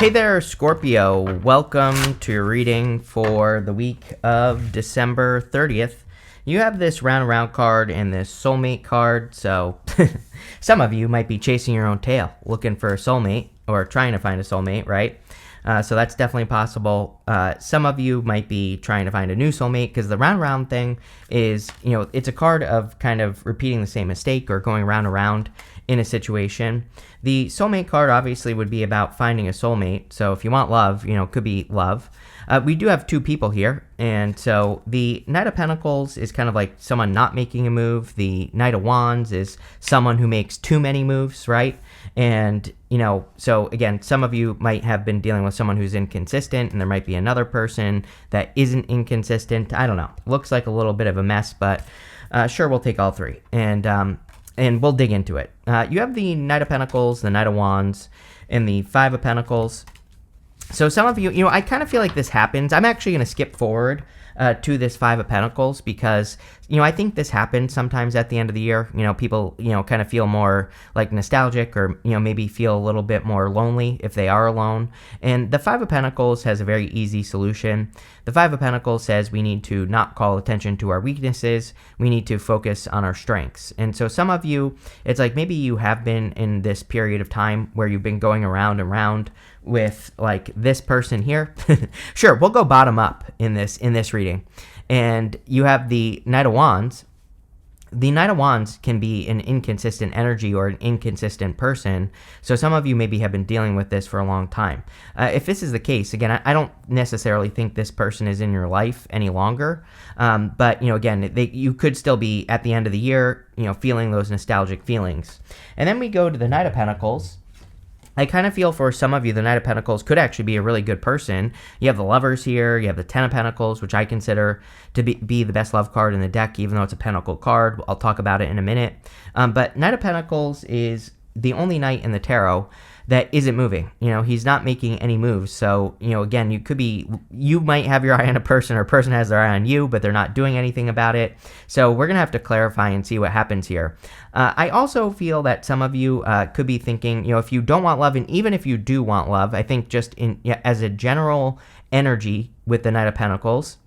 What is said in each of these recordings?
Hey there, Scorpio. Welcome to your reading for the week of December 30th. You have this round and round card and this soulmate card, so some of you might be chasing your own tail, looking for a soulmate or trying to find a soulmate, right? So that's definitely possible. Some of you might be trying to find a new soulmate because the round round thing is, it's a card of kind of repeating the same mistake or going round and round in a situation. The soulmate card obviously would be about finding a soulmate. So if you want love, could be love. We do have two people here. And so the Knight of Pentacles is kind of like someone not making a move. The Knight of Wands is someone who makes too many moves, right? And, so again, some of you might have been dealing with someone who's inconsistent, and there might be another person that isn't inconsistent. I don't know. Looks like a little bit of a mess, but sure, we'll take all three. And we'll dig into it. You have the Knight of Pentacles, the Knight of Wands, and the Five of Pentacles. So some of you, I kind of feel like this happens. I'm actually going to skip forward to this Five of Pentacles because, I think this happens sometimes at the end of the year. People, kind of feel more like nostalgic or, maybe feel a little bit more lonely if they are alone. And the Five of Pentacles has a very easy solution. The Five of Pentacles says we need to not call attention to our weaknesses. We need to focus on our strengths. And so some of you, it's like maybe you have been in this period of time where you've been going around and around with like this person here. Sure, we'll go bottom up in this reading. And you have the Knight of Wands. The Knight of Wands can be an inconsistent energy or an inconsistent person. So some of you maybe have been dealing with this for a long time. If this is the case, again, I don't necessarily think this person is in your life any longer. But, again, you could still be at the end of the year, feeling those nostalgic feelings. And then we go to the Knight of Pentacles. I kind of feel for some of you, the Knight of Pentacles could actually be a really good person. You have the Lovers here. You have the Ten of Pentacles, which I consider to be the best love card in the deck, even though it's a Pentacle card. I'll talk about it in a minute. But Knight of Pentacles is the only knight in the tarot that isn't moving. He's not making any moves. So, again, you might have your eye on a person or a person has their eye on you, but they're not doing anything about it. So we're going to have to clarify and see what happens here. I also feel that some of you could be thinking, if you don't want love, and even if you do want love, I think just as a general energy with the Knight of Pentacles,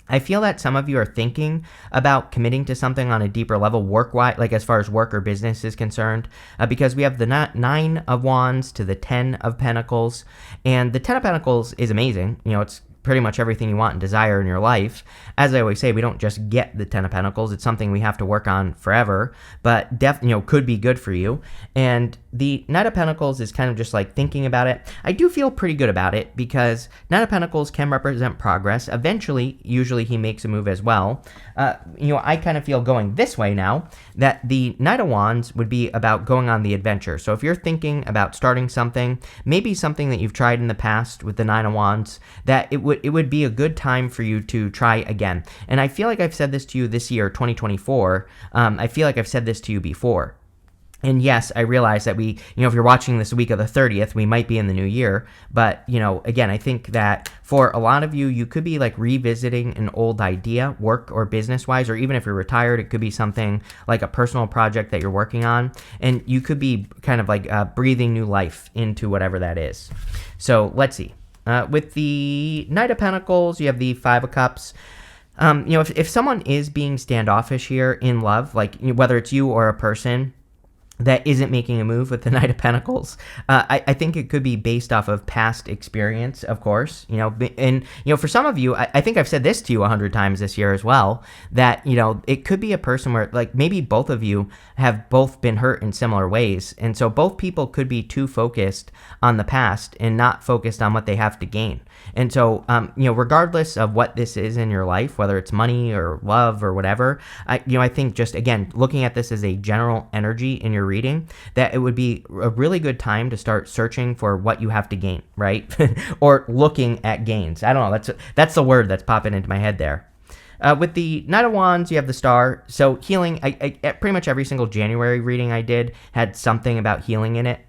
I feel that some of you are thinking about committing to something on a deeper level, work-wise, like as far as work or business is concerned, because we have the Nine of Wands to the Ten of Pentacles, and the Ten of Pentacles is amazing. It's pretty much everything you want and desire in your life. As I always say, we don't just get the Ten of Pentacles. It's something we have to work on forever, but could be good for you. And the Knight of Pentacles is kind of just like thinking about it. I do feel pretty good about it because Knight of Pentacles can represent progress. Eventually, usually he makes a move as well. I kind of feel going this way now that the Knight of Wands would be about going on the adventure. So if you're thinking about starting something, maybe something that you've tried in the past with the Nine of Wands, that it would be a good time for you to try again. And I feel like I've said this to you this year, 2024. I feel like I've said this to you before. And yes, I realize that if you're watching this week of the 30th, we might be in the new year. But, again, I think that for a lot of you, you could be like revisiting an old idea, work or business wise, or even if you're retired, it could be something like a personal project that you're working on. And you could be kind of like breathing new life into whatever that is. So let's see. With the Knight of Pentacles, you have the Five of Cups. If someone is being standoffish here in love, like whether it's you or a person that isn't making a move with the Knight of Pentacles, I think it could be based off of past experience, of course, and, for some of you, I think I've said this to you 100 times this year as well, that, it could be a person where, like, maybe both of you have both been hurt in similar ways, and so both people could be too focused on the past and not focused on what they have to gain. And so, regardless of what this is in your life, whether it's money or love or whatever, I think just, again, looking at this as a general energy in your reading, that it would be a really good time to start searching for what you have to gain, right? Or looking at gains. I don't know. That's the word that's popping into my head there. With the Knight of Wands, you have the Star. So healing, I pretty much every single January reading I did had something about healing in it.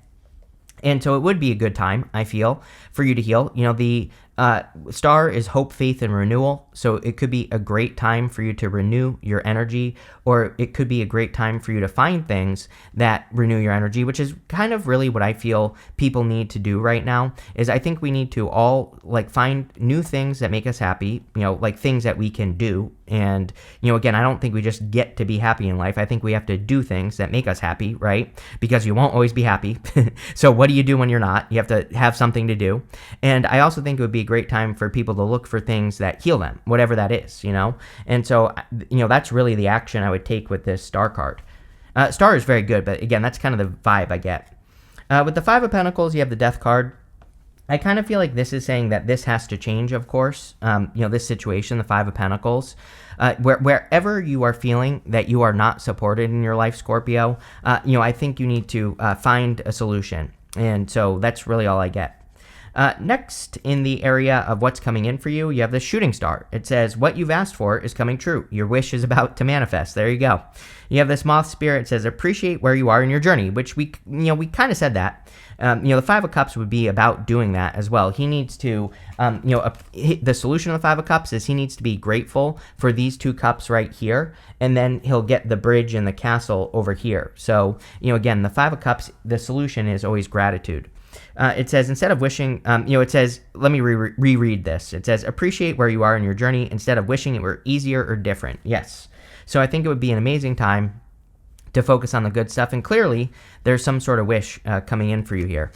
And so it would be a good time, I feel, for you to heal. The Star is hope, faith, and renewal. So it could be a great time for you to renew your energy, or it could be a great time for you to find things that renew your energy, which is kind of really what I feel people need to do right now. Is I think we need to all like find new things that make us happy, like things that we can do. And, again, I don't think we just get to be happy in life. I think we have to do things that make us happy, right? Because you won't always be happy. So what do you do when you're not? You have to have something to do. And I also think it would be a great time for people to look for things that heal them, whatever that is, And so, that's really the action I would take with this Star card. Star is very good, but again, that's kind of the vibe I get. With the Five of Pentacles, you have the Death card. I kind of feel like this is saying that this has to change, of course. This situation, the Five of Pentacles, wherever you are feeling that you are not supported in your life, Scorpio, I think you need to find a solution. And so that's really all I get. Next, in the area of what's coming in for you, you have the Shooting Star. It says, what you've asked for is coming true. Your wish is about to manifest. There you go. You have this Moth Spirit. It says, appreciate where you are in your journey, which we kind of said that. The Five of Cups would be about doing that as well. He needs to, the solution of the Five of Cups is he needs to be grateful for these two cups right here, and then he'll get the bridge and the castle over here. So, again, the Five of Cups, the solution is always gratitude. It says, instead of wishing, it says, let me reread this. It says, appreciate where you are in your journey instead of wishing it were easier or different. Yes. So I think it would be an amazing time to focus on the good stuff. And clearly, there's some sort of wish coming in for you here.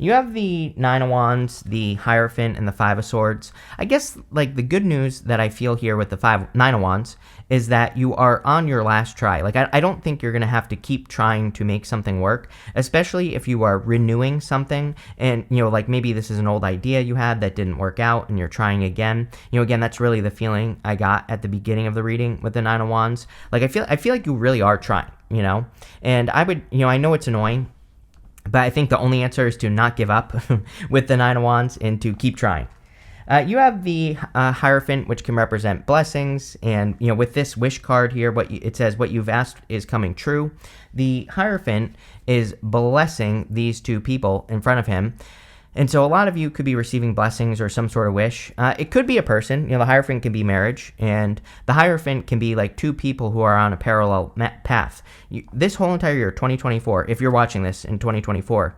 You have the Nine of Wands, the Hierophant, and the Five of Swords. I guess, like, the good news that I feel here with the Nine of Wands is that you are on your last try. Like, I don't think you're going to have to keep trying to make something work, especially if you are renewing something and, like maybe this is an old idea you had that didn't work out and you're trying again. Again, that's really the feeling I got at the beginning of the reading with the Nine of Wands. Like, I feel like you really are trying, and I would, I know it's annoying, but I think the only answer is to not give up with the Nine of Wands and to keep trying. You have the Hierophant, which can represent blessings. And, with this wish card here, it says what you've asked is coming true. The Hierophant is blessing these two people in front of him. And so a lot of you could be receiving blessings or some sort of wish. It could be a person. The Hierophant can be marriage. And the Hierophant can be like two people who are on a parallel path. This whole entire year, 2024, if you're watching this in 2024,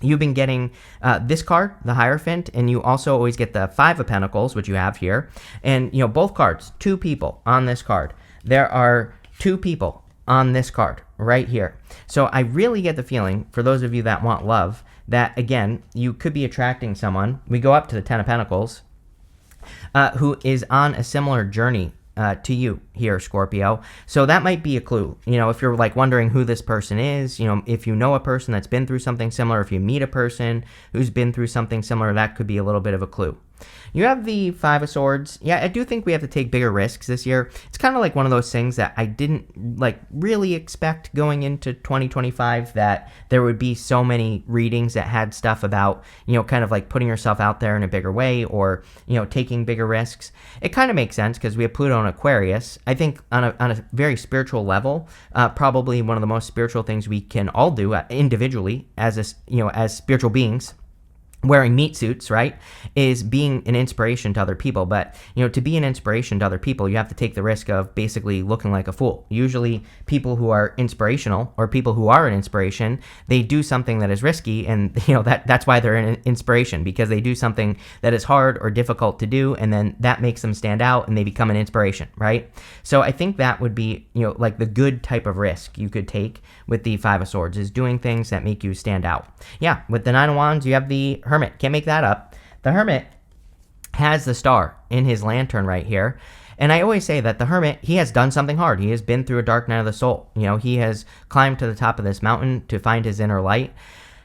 you've been getting this card, the Hierophant, and you also always get the Five of Pentacles, which you have here. And, both cards, two people on this card. There are two people on this card right here. So I really get the feeling, for those of you that want love, that, again, you could be attracting someone. We go up to the Ten of Pentacles, who is on a similar journey to you here, Scorpio. So that might be a clue. If you're like wondering who this person is, if you know a person that's been through something similar, if you meet a person who's been through something similar, that could be a little bit of a clue. You have the Five of Swords. Yeah, I do think we have to take bigger risks this year. It's kind of like one of those things that I didn't like really expect going into 2025, that there would be so many readings that had stuff about, kind of like putting yourself out there in a bigger way, or, taking bigger risks. It kind of makes sense because we have Pluto and Aquarius. I think on a very spiritual level, probably one of the most spiritual things we can all do individually as spiritual beings, wearing meat suits, right, is being an inspiration to other people. But, to be an inspiration to other people, you have to take the risk of basically looking like a fool. Usually people who are inspirational, or people who are an inspiration, they do something that is risky, and, that's why they're an inspiration, because they do something that is hard or difficult to do, and then that makes them stand out and they become an inspiration, right? So I think that would be, like the good type of risk you could take with the Five of Swords, is doing things that make you stand out. Yeah, with the Nine of Wands, you have the Hermit. Can't make that up. The Hermit has the star in his lantern right here. And I always say that the Hermit, he has done something hard. He has been through a dark night of the soul. He has climbed to the top of this mountain to find his inner light.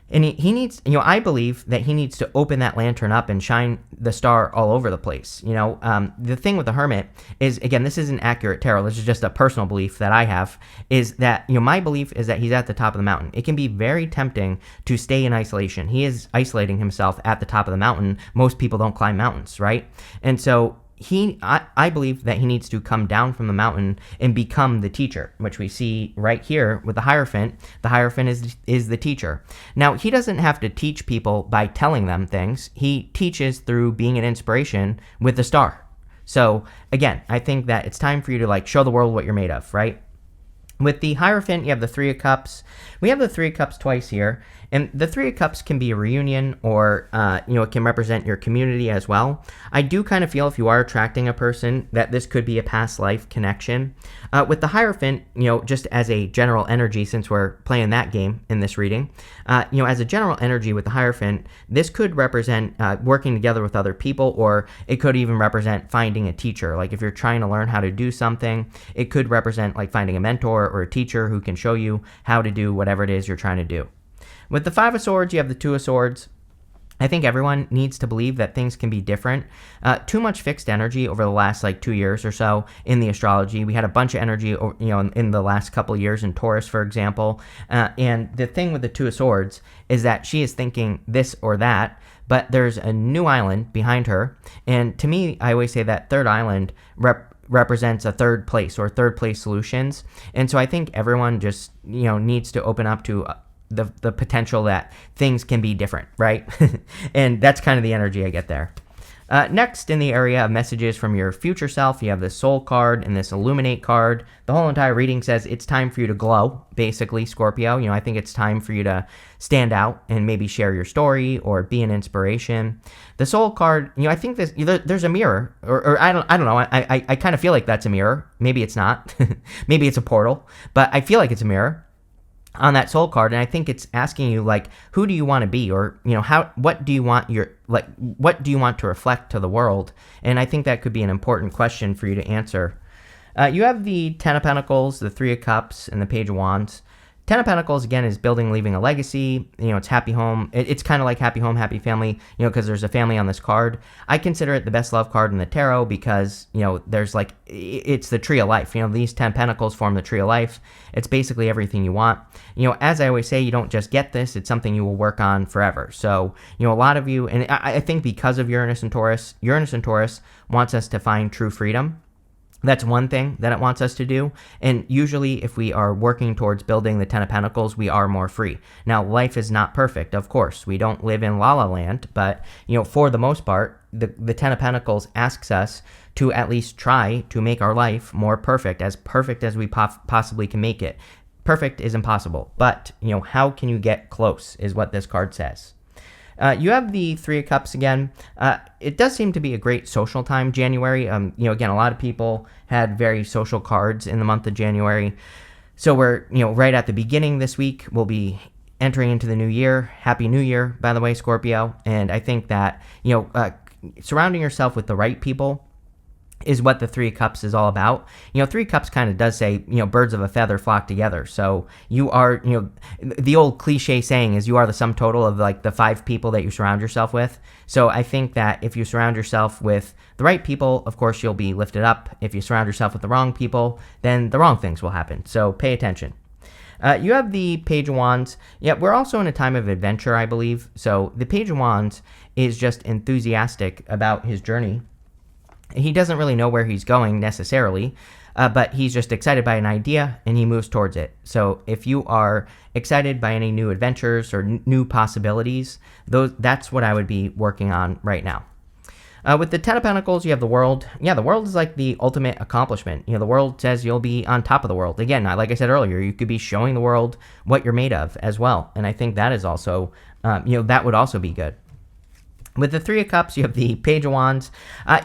And he needs, I believe that he needs to open that lantern up and shine the star all over the place. The thing with the Hermit is, again, this isn't accurate tarot. This is just a personal belief that I have, is that, my belief is that he's at the top of the mountain. It can be very tempting to stay in isolation. He is isolating himself at the top of the mountain. Most people don't climb mountains, right? And so I believe that he needs to come down from the mountain and become the teacher, which we see right here with the Hierophant. The Hierophant is the teacher. Now, he doesn't have to teach people by telling them things. He teaches through being an inspiration with the star. So, again, I think that it's time for you to like show the world what you're made of, right? With the Hierophant, you have the Three of Cups. We have the Three of Cups twice here. And the Three of Cups can be a reunion or, it can represent your community as well. I do kind of feel if you are attracting a person that this could be a past life connection. With the Hierophant, just as a general energy, since we're playing that game in this reading, as a general energy with the Hierophant, this could represent working together with other people, or it could even represent finding a teacher. Like if you're trying to learn how to do something, it could represent like finding a mentor or a teacher who can show you how to do whatever it is you're trying to do. With the Five of Swords, you have the Two of Swords. I think everyone needs to believe that things can be different. Too much fixed energy over the last 2 years or so in the astrology. We had a bunch of energy, in the last couple of years in Taurus, for example. And the thing with the Two of Swords is that she is thinking this or that, but there's a new island behind her. And to me, I always say that third island represents a third place or third place solutions. And so I think everyone just, needs to open up to the potential that things can be different, right? And that's kind of the energy I get there. Next, in the area of messages from your future self, you have this Soul card and this Illuminate card. The whole entire reading says it's time for you to glow, basically, Scorpio. I think it's time for you to stand out and maybe share your story or be an inspiration. The Soul card, I think there's a mirror, or I don't know. I kind of feel like that's a mirror. Maybe it's not. Maybe it's a portal, but I feel like it's a mirror on that Soul card, and I think it's asking you who do you want to be, or what do you want what do you want to reflect to the world? And I think that could be an important question for you to answer. You have the Ten of Pentacles, the Three of Cups, and the Page of Wands. Ten of Pentacles, again, is building, leaving a legacy. It's happy home. It's kind of like happy home, happy family, because there's a family on this card. I consider it the best love card in the tarot because, there's it's the tree of life. These 10 pentacles form the tree of life. It's basically everything you want. As I always say, you don't just get this. It's something you will work on forever. So, a lot of you, and I think because of Uranus and Taurus wants us to find true freedom. That's one thing that it wants us to do. And usually if we are working towards building the Ten of Pentacles, we are more free. Now, life is not perfect, of course. We don't live in La La Land, but, for the most part, the Ten of Pentacles asks us to at least try to make our life more perfect as we possibly can make it. Perfect is impossible, but, how can you get close is what this card says. You have the Three of Cups again. It does seem to be a great social time, January. Again, a lot of people had very social cards in the month of January. So we're, right at the beginning this week. We'll be entering into the new year. Happy New Year, by the way, Scorpio. And I think that, surrounding yourself with the right people is what the Three of Cups is all about. Three Cups kind of does say, birds of a feather flock together. So you are, the old cliche saying is you are the sum total of the 5 people that you surround yourself with. So I think that if you surround yourself with the right people, of course, you'll be lifted up. If you surround yourself with the wrong people, then the wrong things will happen. So pay attention. You have the Page of Wands. Yeah, we're also in a time of adventure, I believe. So the Page of Wands is just enthusiastic about his journey. He doesn't really know where he's going necessarily, but he's just excited by an idea and he moves towards it. So if you are excited by any new adventures or new possibilities, that's what I would be working on right now. With the Ten of Pentacles, you have the World. Yeah, the World is like the ultimate accomplishment. The World says you'll be on top of the world. Again, like I said earlier, you could be showing the world what you're made of as well. And I think that is also, that would also be good. With the Three of Cups, you have the Page of Wands.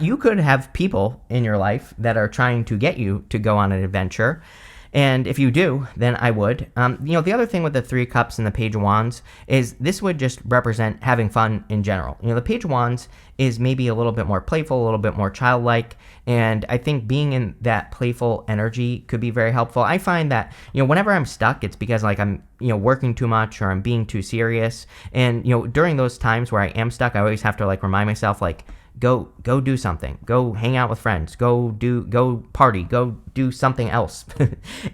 You could have people in your life that are trying to get you to go on an adventure. And if you do, then I would. The other thing with the Three of Cups and the Page of Wands is this would just represent having fun in general. The Page of Wands is maybe a little bit more playful, a little bit more childlike. And I think being in that playful energy could be very helpful. I find that, whenever I'm stuck, it's because I'm, working too much or I'm being too serious. And, during those times where I am stuck, I always have to remind myself, go do something. Go hang out with friends. Go party. Go do something else.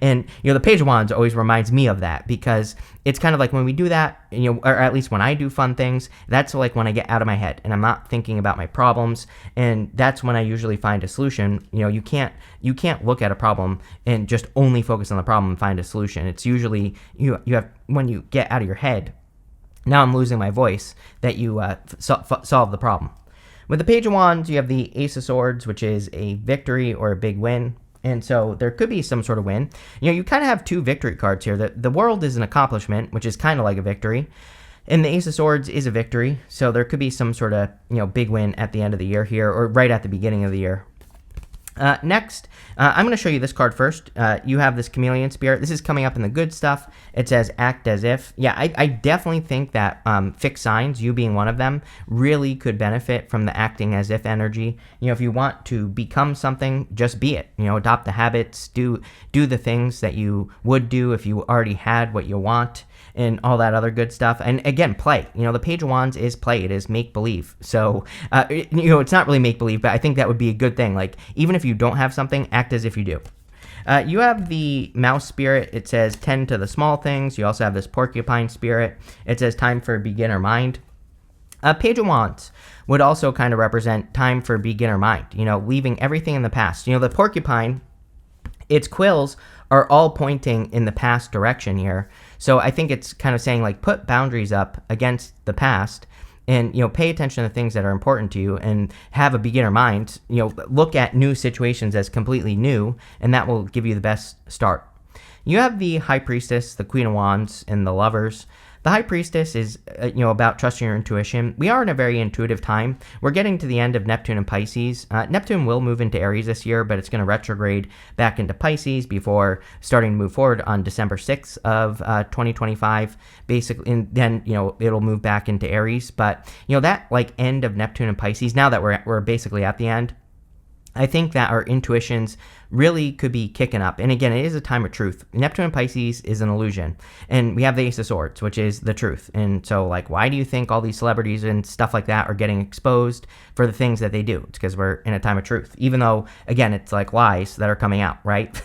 And the Page of Wands always reminds me of that, because it's kind of like when we do that, or at least when I do fun things, that's like when I get out of my head and I'm not thinking about my problems, and that's when I usually find a solution. You can't look at a problem and just only focus on the problem and find a solution. It's usually you have, when you get out of your head, now I'm losing my voice, that you solve the problem. With the Page of Wands, you have the Ace of Swords, which is a victory or a big win. And so there could be some sort of win. You kind of have two victory cards here. The World is an accomplishment, which is kind of like a victory. And the Ace of Swords is a victory. So there could be some sort of, big win at the end of the year here, or right at the beginning of the year. Next, I'm going to show you this card first. You have this Chameleon Spirit. This is coming up in the good stuff. It says act as if. Yeah, I definitely think that fixed signs, you being one of them, really could benefit from the acting as if energy. If you want to become something, just be it. Adopt the habits, do the things that you would do if you already had what you want, and all that other good stuff. And again, play. The Page of Wands is play. It is make-believe. So, it's not really make-believe, but I think that would be a good thing. Like, even if you don't have something, act as if you do. You have the Mouse Spirit. It says tend to the small things. You also have this Porcupine Spirit. It says time for beginner mind. Page of Wands would also kind of represent time for beginner mind. Leaving everything in the past. The Porcupine, its quills are all pointing in the past direction here. So I think it's kind of saying, like, put boundaries up against the past, and pay attention to things that are important to you, and have a beginner mind. Look at new situations as completely new, and that will give you the best start. You have the High Priestess, the Queen of Wands, and the Lovers. The High Priestess is, about trusting your intuition. We are in a very intuitive time. We're getting to the end of Neptune and Pisces. Neptune will move into Aries this year, but it's going to retrograde back into Pisces before starting to move forward on December 6th of 2025. Basically, and then, it'll move back into Aries. But, that, like, end of Neptune and Pisces, now that we're basically at the end, I think that our intuitions really could be kicking up. And again, it is a time of truth. Neptune and Pisces is an illusion. And we have the Ace of Swords, which is the truth. And so, like, why do you think all these celebrities and stuff like that are getting exposed for the things that they do? It's because we're in a time of truth. Even though, again, it's like lies that are coming out, right?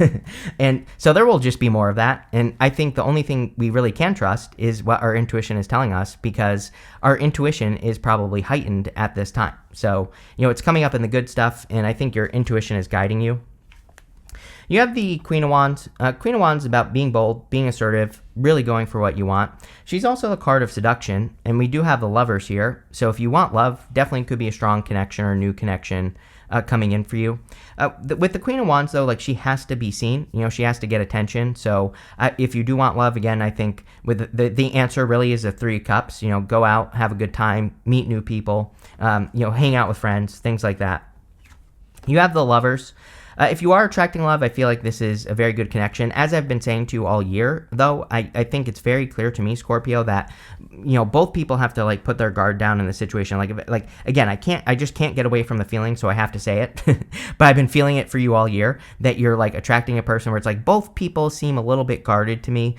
And so there will just be more of that. And I think the only thing we really can trust is what our intuition is telling us, because our intuition is probably heightened at this time. So, it's coming up in the good stuff, and I think your intuition is guiding you. You have the Queen of Wands. Queen of Wands is about being bold, being assertive, really going for what you want. She's also the card of seduction, and we do have the Lovers here. So if you want love, definitely could be a strong connection or a new connection coming in for you. With the Queen of Wands, though, like, she has to be seen. She has to get attention. So if you do want love, again, I think with the answer really is the Three of Cups. Go out, have a good time, meet new people, hang out with friends, things like that. You have the Lovers. If you are attracting love, I feel like this is a very good connection. As I've been saying to you all year, though, I think it's very clear to me, Scorpio, that both people have to, like, put their guard down in the situation. Like again, I just can't get away from the feeling, so I have to say it. But I've been feeling it for you all year, that you're, like, attracting a person where it's like both people seem a little bit guarded to me.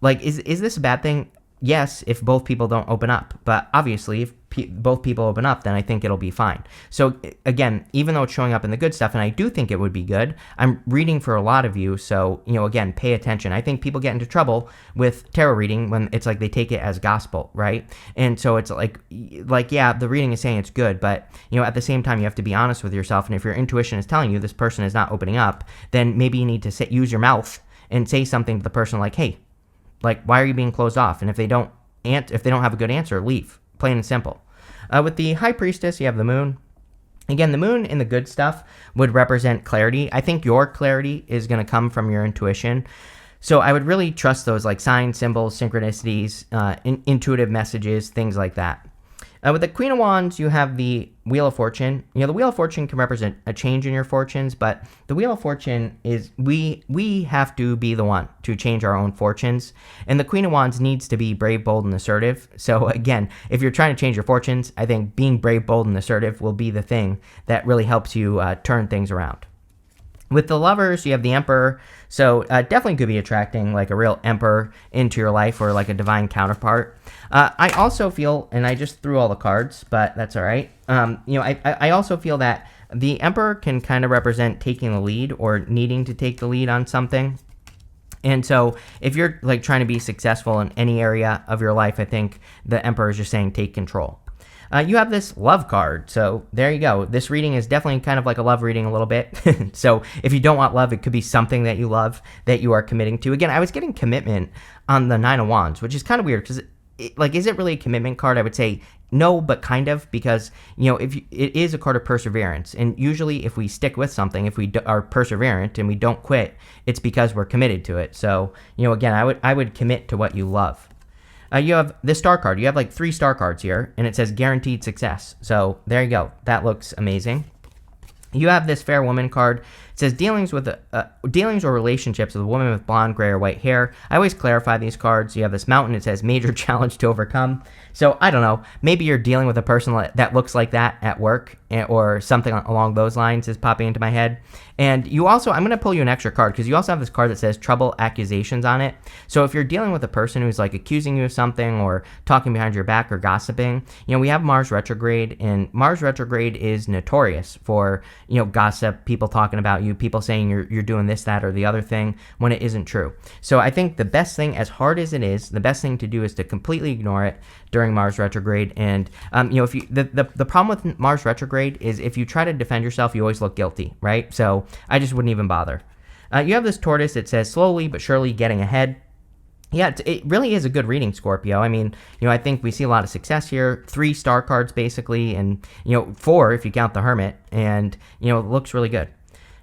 Like, is this a bad thing? Yes, if both people don't open up. But obviously, if both people open up, then I think it'll be fine. So again, even though it's showing up in the good stuff, and I do think it would be good, I'm reading for a lot of you. So, again, pay attention. I think people get into trouble with tarot reading when it's like they take it as gospel, right? And so it's like, yeah, the reading is saying it's good, but, at the same time, you have to be honest with yourself. And if your intuition is telling you this person is not opening up, then maybe you need to use your mouth and say something to the person like, hey, like, why are you being closed off? And if they don't have a good answer, leave. Plain and simple. With the High Priestess, you have the Moon. Again, the Moon in the good stuff would represent clarity. I think your clarity is going to come from your intuition. So I would really trust those, like, signs, symbols, synchronicities, intuitive messages, things like that. With the Queen of Wands, you have the Wheel of Fortune. The Wheel of Fortune can represent a change in your fortunes, but the Wheel of Fortune is we have to be the one to change our own fortunes. And the Queen of Wands needs to be brave, bold, and assertive. So again, if you're trying to change your fortunes, I think being brave, bold, and assertive will be the thing that really helps you turn things around. With the Lovers, you have the Emperor, so definitely could be attracting like a real Emperor into your life or like a divine counterpart. I also feel, and I just threw all the cards, but that's all right. I also feel that the Emperor can kind of represent taking the lead or needing to take the lead on something. And so if you're like trying to be successful in any area of your life, I think the Emperor is just saying take control. You have this love card, so there you go. This reading is definitely kind of like a love reading a little bit. So if you don't want love, it could be something that you love that you are committing to. Again, I was getting commitment on the Nine of Wands, which is kind of weird because, is it really a commitment card? I would say no, but kind of, because, it is a card of perseverance. And usually if we stick with something, if we are perseverant and we don't quit, it's because we're committed to it. So, again, I would commit to what you love. You have this star card. You have like 3 star cards here, and it says guaranteed success. So there you go. That looks amazing. You have this fair woman card. It says dealings or relationships with a woman with blonde, gray, or white hair. I always clarify these cards. You have this mountain. It says major challenge to overcome. So I don't know. Maybe you're dealing with a person that looks like that at work, or something along those lines is popping into my head. And you also, I'm going to pull you an extra card because you also have this card that says trouble accusations on it. So if you're dealing with a person who's like accusing you of something or talking behind your back or gossiping, we have Mars retrograde, and Mars retrograde is notorious for, gossip, people talking about you, people saying you're doing this, that, or the other thing when it isn't true. So I think the best thing, as hard as it is, the best thing to do is to completely ignore it during Mars retrograde. And if you the problem with Mars retrograde is if you try to defend yourself, you always look guilty, right? So I just wouldn't even bother. You have this tortoise. It says slowly but surely getting ahead. Yeah, it really is a good reading, Scorpio. I mean, I think we see a lot of success here. 3 star cards, basically, and, 4 if you count the Hermit, and, it looks really good.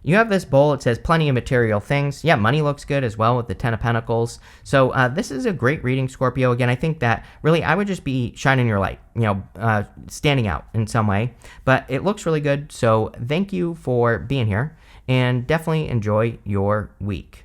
You have this bowl. It says plenty of material things. Yeah, money looks good as well with the 10 of Pentacles. So this is a great reading, Scorpio. Again, I think that really I would just be shining your light, standing out in some way. But it looks really good. So thank you for being here, and definitely enjoy your week.